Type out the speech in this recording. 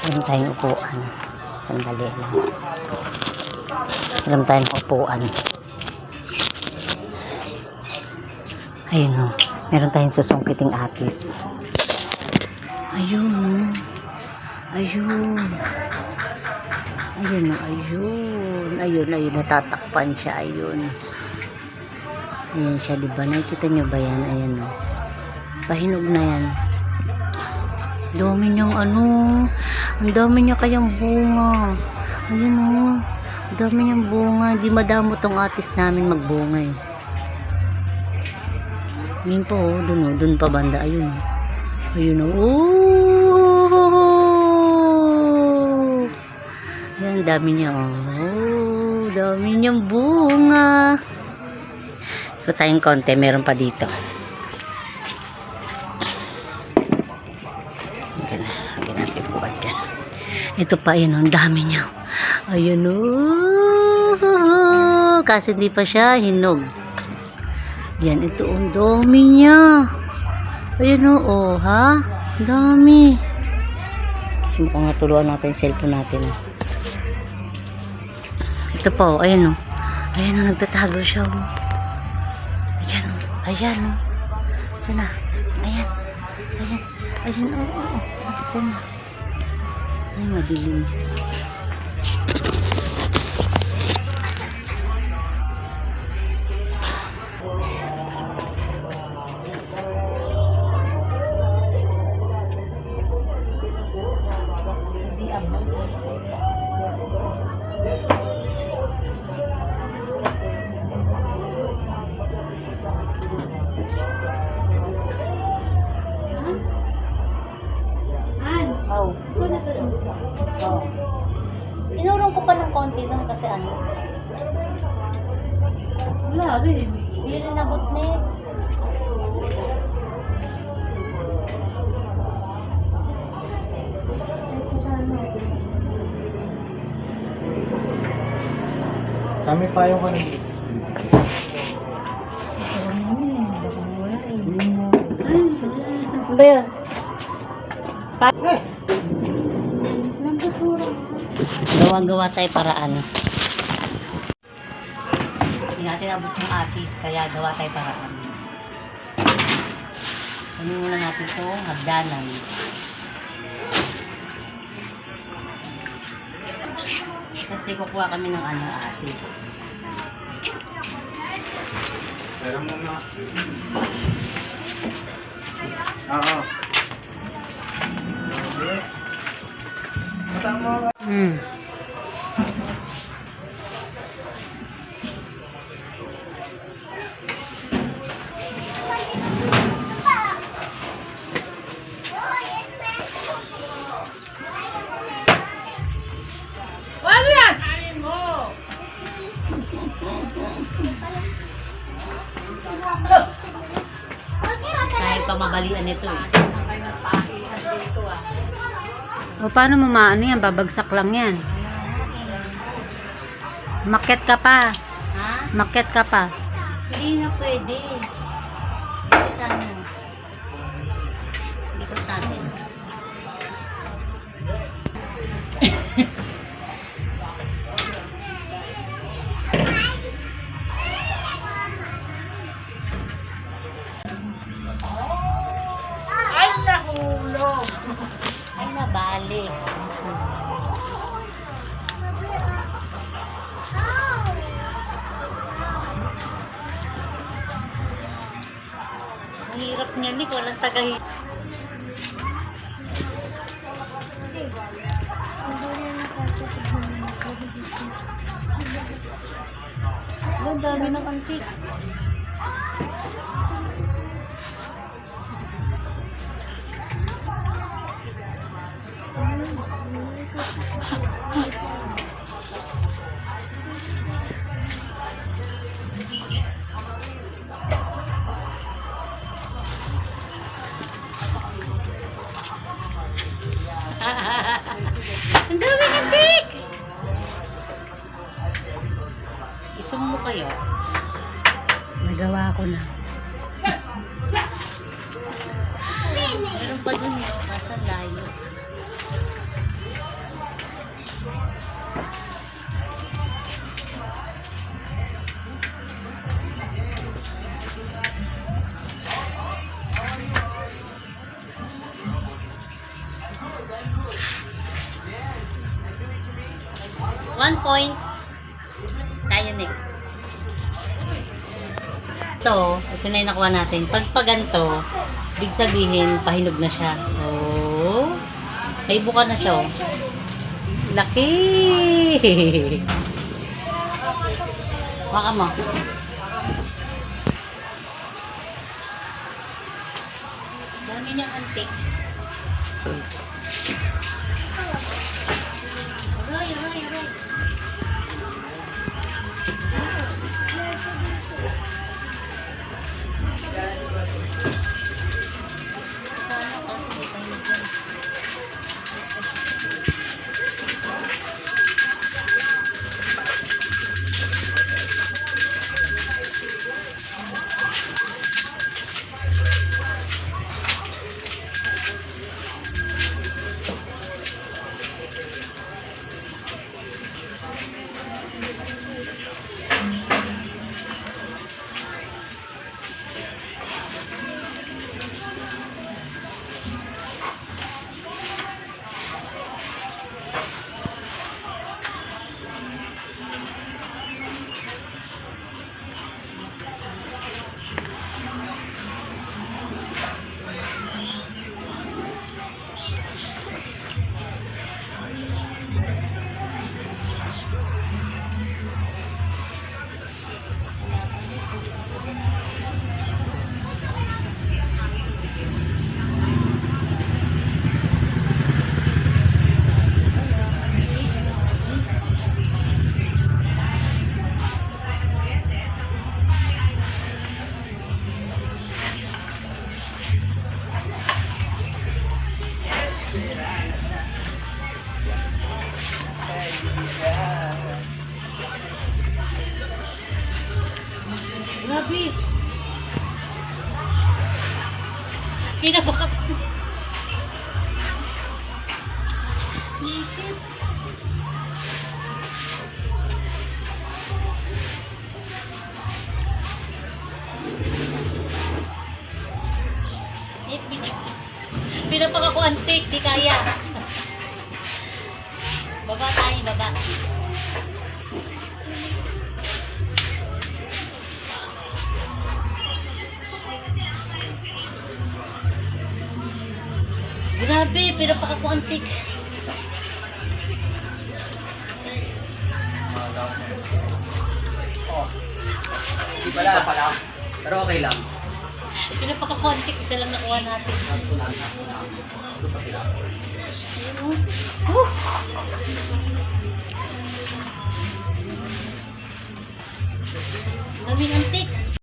Meron tayong upuan. Sandali lang. Meron tayong upuan. Ayun o. Meron tayong susungkiting atis. Ayun o. Ayun. Ayun o. Ayun. Ayun. Ayun. Natatakpan siya. Ayun. Ayan siya. Diba? Nakikita nyo ba yan? Ayan o. Pahinog na yan. Dami niyang ano. Ang dami niya kayang bunga. Ayun o. Ang dami niyang bunga. Di madamo tong atis namin magbunga eh. Ayun po o. Dun o. Dun pa banda. Ayun o. Ayun o. Oh! Ayan. Dami niya o. Oh! Dami niyang bunga. Ito tayong konti. Meron pa dito. Ginapit po dyan. Ito pa yun, ang dami niya. Ayun o. Kasi hindi pa siya hinog. Yan, ito ang dami niya. Ayun o, ha? Ang dami. Kasi mukhang natuluan natin yung cellphone natin. Ito pa o, ayun o. Ayun o, nagtatago siya o. Ayan o, ayan o. Sana, ayan. Ayan, ayan o. Sana. Ay, madilim. Inurong ko pa ng konti doon kasi ano. Wala rin. Hindi rin nabot na eh. Kami pa yung ano. Ano ba yan? Gawa-gawa tayo paraan. Hindi natin abot yung atis, kaya gawa tayo paraan. Kunin muna natin ito, hagdanan. Kasi kukuha kami ng ano, atis. Pero muna. Oo. Tama. Kahit pa mabalian ito eh. O paano mo maano yan? Babagsak lang yan. Maket ka pa. Ha? Maket ka pa. Hindi na pwede. Kasi sana. Likot natin. Ay, nahulog. Ay, nabalik. Ang hirap niya, Nick. Walang tagay. Ang dami ng antik. Ang dami antik! Gusto mo kayo? Nagawa ko na. Meron pa dun, nasa layo. 1 point. Tayo na. Ito na yung nakuha natin. Pag ganito, big sabihin, pahinog na siya. Oh. May buka na siya, oh. Laki! Baka mo. Dami niyang antik. Aray, aray, aray. Grabe. Pinabaka. Isip. Pinapaka ko antik, di kaya. Baba tayo, baba. Grabe, pinapaka ko antik. Oh. Hindi pala. Pero okay lang. Pinapaka ko antik, isa lang nakuha natin. Ito pa sila. Dami na